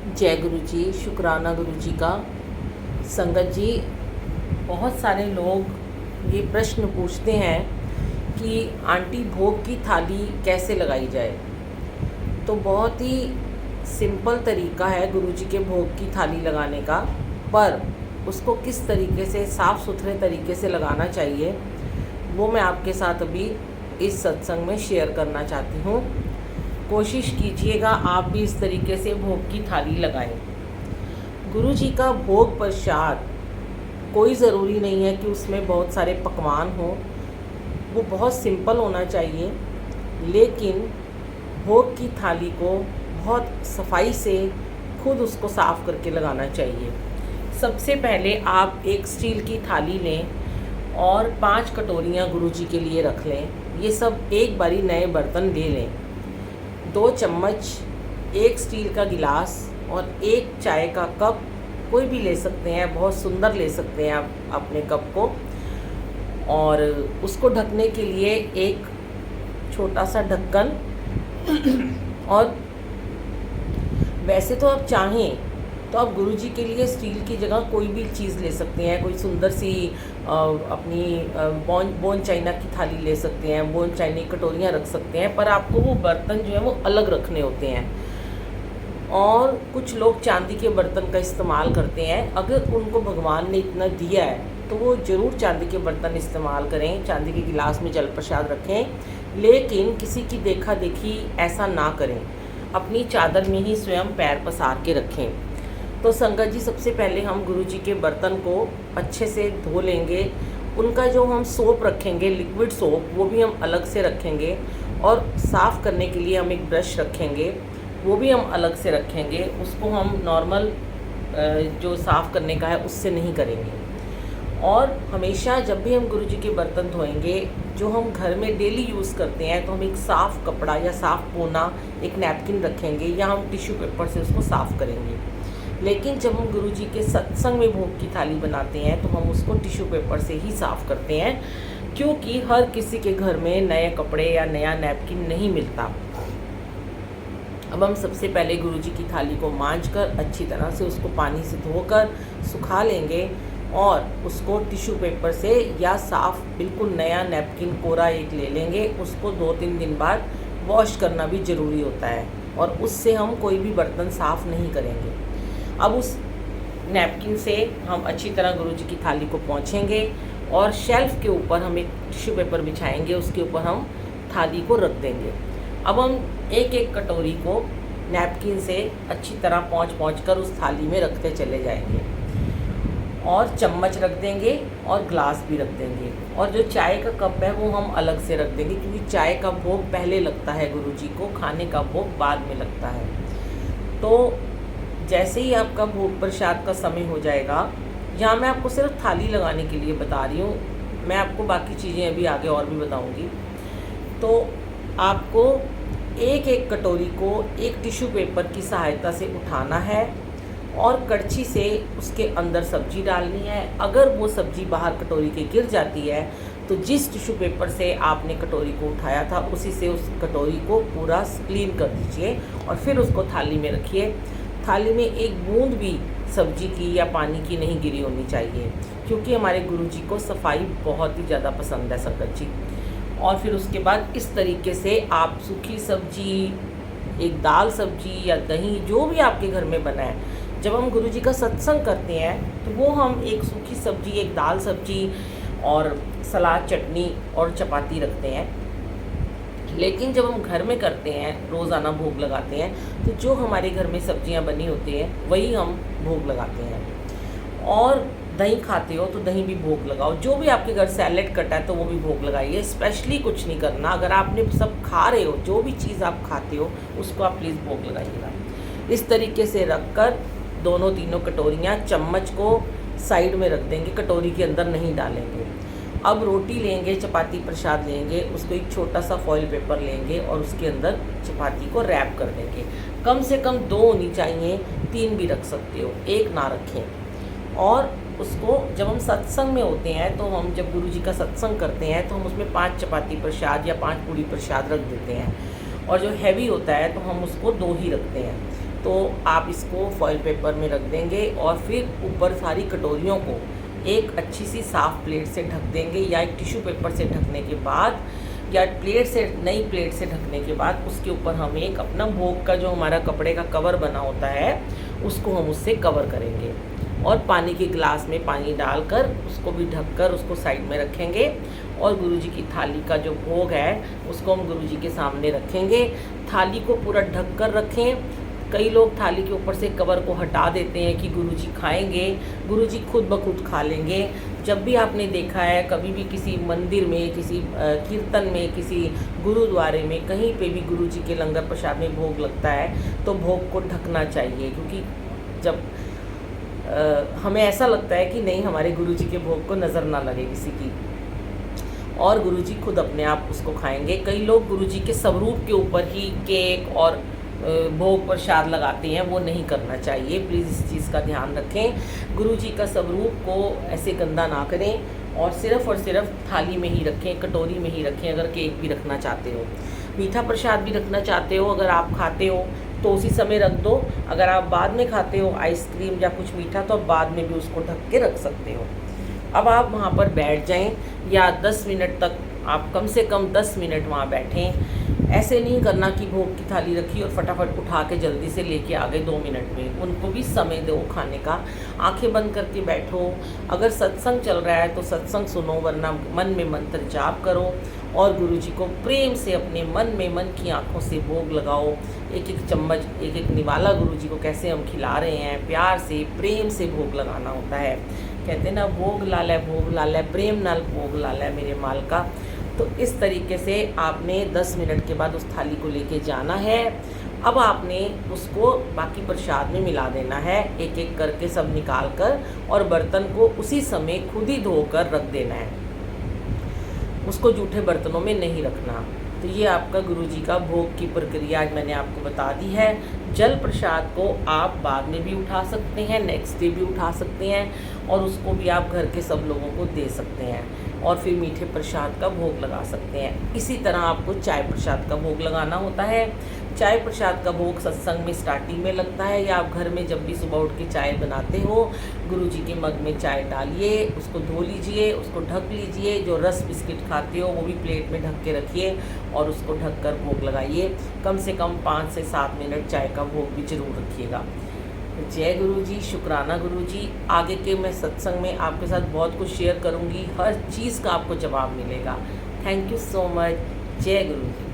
जय गुरु जी। शुक्राना गुरु जी का। संगत जी, बहुत सारे लोग ये प्रश्न पूछते हैं कि आंटी भोग की थाली कैसे लगाई जाए। तो बहुत ही सिंपल तरीका है गुरु जी के भोग की थाली लगाने का, पर उसको किस तरीके से साफ़ सुथरे तरीके से लगाना चाहिए वो मैं आपके साथ अभी इस सत्संग में शेयर करना चाहती हूँ। कोशिश कीजिएगा आप भी इस तरीके से भोग की थाली लगाएं। गुरु जी का भोग प्रसाद कोई ज़रूरी नहीं है कि उसमें बहुत सारे पकवान हों, वो बहुत सिंपल होना चाहिए, लेकिन भोग की थाली को बहुत सफाई से खुद उसको साफ़ करके लगाना चाहिए। सबसे पहले आप एक स्टील की थाली लें और 5 कटोरियाँ गुरु जी के लिए रख लें। ये सब एक बारी नए बर्तन ले लें। 2 चम्मच, एक स्टील का गिलास और एक चाय का कप, कोई भी ले सकते हैं, बहुत सुंदर ले सकते हैं आप अपने कप को। और उसको ढकने के लिए एक छोटा सा ढक्कन और वैसे तो आप चाहें तो आप गुरु जी के लिए स्टील की जगह कोई भी चीज़ ले सकते हैं। कोई सुंदर सी अपनी बोन चाइना की थाली ले सकते हैं, बोन चाइना की कटोरियाँ रख सकते हैं, पर आपको वो बर्तन जो है वो अलग रखने होते हैं। और कुछ लोग चांदी के बर्तन का इस्तेमाल करते हैं। अगर उनको भगवान ने इतना दिया है तो वो ज़रूर चांदी के बर्तन इस्तेमाल करें, चांदी के गिलास में जल प्रसाद रखें, लेकिन किसी की देखा देखी ऐसा ना करें। अपनी चादर में ही स्वयं पैर पसार के रखें। तो संगत जी, सबसे पहले हम गुरु जी के बर्तन को अच्छे से धो लेंगे। उनका जो हम सोप रखेंगे, लिक्विड सोप, वो भी हम अलग से रखेंगे। और साफ़ करने के लिए हम एक ब्रश रखेंगे, वो भी हम अलग से रखेंगे। उसको हम नॉर्मल जो साफ़ करने का है उससे नहीं करेंगे। और हमेशा जब भी हम गुरु जी के बर्तन धोएंगे, जो हम घर में डेली यूज़ करते हैं, तो हम एक साफ़ कपड़ा या साफ़ कोना, एक नैपकिन रखेंगे या हम टिश्यू पेपर से उसको साफ़ करेंगे। लेकिन जब हम गुरु जी के सत्संग में भोग की थाली बनाते हैं तो हम उसको टिश्यू पेपर से ही साफ़ करते हैं, क्योंकि हर किसी के घर में नए कपड़े या नया नैपकिन नहीं मिलता। अब हम सबसे पहले गुरु जी की थाली को मांजकर अच्छी तरह से उसको पानी से धोकर सुखा लेंगे और उसको टिश्यू पेपर से या साफ़ बिल्कुल नया नैपकिन कोरा एक ले लेंगे। उसको 2-3 दिन बाद वॉश करना भी ज़रूरी होता है और उससे हम कोई भी बर्तन साफ़ नहीं करेंगे। अब उस नैपकिन से हम अच्छी तरह गुरु जी की थाली को पोंछेंगे और शेल्फ़ के ऊपर हम एक टिश्यू पेपर बिछाएंगे, उसके ऊपर हम थाली को रख देंगे। अब हम एक एक कटोरी को नैपकिन से अच्छी तरह पोंछ कर उस थाली में रखते चले जाएंगे। और चम्मच रख देंगे और ग्लास भी रख देंगे। और जो चाय का कप है वो हम अलग से रख देंगे, क्योंकि चाय का भोग पहले लगता है गुरु जी को, खाने का भोग बाद में लगता है। तो जैसे ही आपका भोग प्रसाद का समय हो जाएगा, यहाँ मैं आपको सिर्फ थाली लगाने के लिए बता रही हूँ, मैं आपको बाकी चीज़ें अभी आगे और भी बताऊँगी। तो आपको एक एक कटोरी को एक टिश्यू पेपर की सहायता से उठाना है और कड़छी से उसके अंदर सब्जी डालनी है। अगर वो सब्जी बाहर कटोरी के गिर जाती है तो जिस टिश्यू पेपर से आपने कटोरी को उठाया था उसी से उस कटोरी को पूरा क्लीन कर दीजिए और फिर उसको थाली में रखिए। थाली में एक बूंद भी सब्जी की या पानी की नहीं गिरी होनी चाहिए, क्योंकि हमारे गुरु जी को सफाई बहुत ही ज़्यादा पसंद है संगत जी। और फिर उसके बाद इस तरीके से आप सूखी सब्जी, एक दाल सब्जी या दही, जो भी आपके घर में बना है, जब हम गुरु जी का सत्संग करते हैं तो वो हम एक सूखी सब्जी, एक दाल सब्जी और सलाद, चटनी और चपाती रखते हैं। लेकिन जब हम घर में करते हैं, रोज़ाना भोग लगाते हैं, तो जो हमारे घर में सब्जियां बनी होती हैं वही हम भोग लगाते हैं। और दही खाते हो तो दही भी भोग लगाओ। जो भी आपके घर सैलेड कटा है तो वो भी भोग लगाइए। स्पेशली कुछ नहीं करना। अगर आपने सब खा रहे हो, जो भी चीज़ आप खाते हो उसको आप प्लीज़ भोग लगाइएगा। इस तरीके से रखकर दोनों तीनों कटोरियाँ, चम्मच को साइड में रख देंगे, कटोरी के अंदर नहीं डालेंगे। अब रोटी लेंगे, चपाती प्रसाद लेंगे, उसको एक छोटा सा फॉइल पेपर लेंगे और उसके अंदर चपाती को रैप कर देंगे। कम से कम 2 होनी चाहिए, 3 भी रख सकते हो, 1 ना रखें। और उसको जब हम सत्संग में होते हैं, तो हम जब गुरु जी का सत्संग करते हैं तो हम उसमें 5 चपाती प्रसाद या 5 पूड़ी प्रसाद रख देते हैं। और जो हैवी होता है तो हम उसको 2 ही रखते हैं। तो आप इसको फॉइल पेपर में रख देंगे और फिर ऊपर सारी कटोरियों को एक अच्छी सी साफ़ प्लेट से ढक देंगे, या एक टिश्यू पेपर से ढकने के बाद, या नई प्लेट से ढकने के बाद उसके ऊपर हम एक अपना भोग का जो हमारा कपड़े का कवर बना होता है उसको हम उससे कवर करेंगे, और पानी के गिलास में पानी डालकर उसको भी ढककर उसको साइड में रखेंगे। और गुरुजी की थाली का जो भोग है उसको हम गुरुजी के सामने रखेंगे। थाली को पूरा ढक कर रखें। कई लोग थाली के ऊपर से कवर को हटा देते हैं कि गुरुजी खाएंगे, गुरुजी खुद ब खुद खा लेंगे। जब भी आपने देखा है कभी भी किसी मंदिर में, किसी कीर्तन में, किसी गुरुद्वारे में, कहीं पे भी गुरुजी के लंगर प्रसाद में भोग लगता है तो भोग को ढकना चाहिए, क्योंकि जब हमें ऐसा लगता है कि नहीं हमारे गुरुजी के भोग को नज़र ना लगे किसी की, और गुरुजी खुद अपने आप उसको खाएंगे। कई लोग गुरुजी के स्वरूप के ऊपर ही केक और भोग प्रसाद लगाते हैं, वो नहीं करना चाहिए। प्लीज़ इस चीज़ का ध्यान रखें। गुरुजी का स्वरूप को ऐसे गंदा ना करें और सिर्फ थाली में ही रखें, कटोरी में ही रखें। अगर केक भी रखना चाहते हो, मीठा प्रसाद भी रखना चाहते हो, अगर आप खाते हो तो उसी समय रख दो। अगर आप बाद में खाते हो आइसक्रीम या कुछ मीठा तो आप बाद में भी उसको ढक के रख सकते हो। अब आप वहाँ पर बैठ जाएं, या 10 मिनट तक आप कम से कम 10 मिनट वहाँ बैठें। ऐसे नहीं करना कि भोग की थाली रखी और फटाफट उठा के जल्दी से लेके आ गए 2 मिनट में। उनको भी समय दो खाने का। आंखें बंद करके बैठो। अगर सत्संग चल रहा है तो सत्संग सुनो, वरना मन में मंत्र जाप करो और गुरुजी को प्रेम से अपने मन की आंखों से भोग लगाओ। एक एक चम्मच, एक एक निवाला गुरुजी को कैसे हम खिला रहे हैं, प्यार से प्रेम से भोग लगाना होता है। कहते हैं ना, भोग लाल है प्रेम नाल भोग लाल है मेरे माल का। तो इस तरीके से आपने 10 मिनट के बाद उस थाली को लेके जाना है। अब आपने उसको बाकी प्रसाद में मिला देना है, एक एक करके सब निकाल कर, और बर्तन को उसी समय खुद ही धोकर रख देना है। उसको जूठे बर्तनों में नहीं रखना। तो ये आपका गुरुजी का भोग की प्रक्रिया आज मैंने आपको बता दी है। जल प्रसाद को आप बाद में भी उठा सकते हैं, नेक्स्ट डे भी उठा सकते हैं, और उसको भी आप घर के सब लोगों को दे सकते हैं, और फिर मीठे प्रसाद का भोग लगा सकते हैं। इसी तरह आपको चाय प्रसाद का भोग लगाना होता है। चाय प्रसाद का भोग सत्संग में स्टार्टिंग में लगता है, या आप घर में जब भी सुबह उठ के चाय बनाते हो, गुरुजी के मग में चाय डालिए, उसको धो लीजिए, उसको ढक लीजिए। जो रस बिस्किट खाते हो वो भी प्लेट में ढक के रखिए और उसको ढक कर भोग लगाइए। कम से कम 5 से 7 मिनट चाय का भोग भी जरूर रखिएगा। जय गुरुजी, शुक्राना गुरुजी। आगे के मैं सत्संग में आपके साथ बहुत कुछ शेयर करूंगी, हर चीज़ का आपको जवाब मिलेगा। Thank you so much. जय गुरुजी।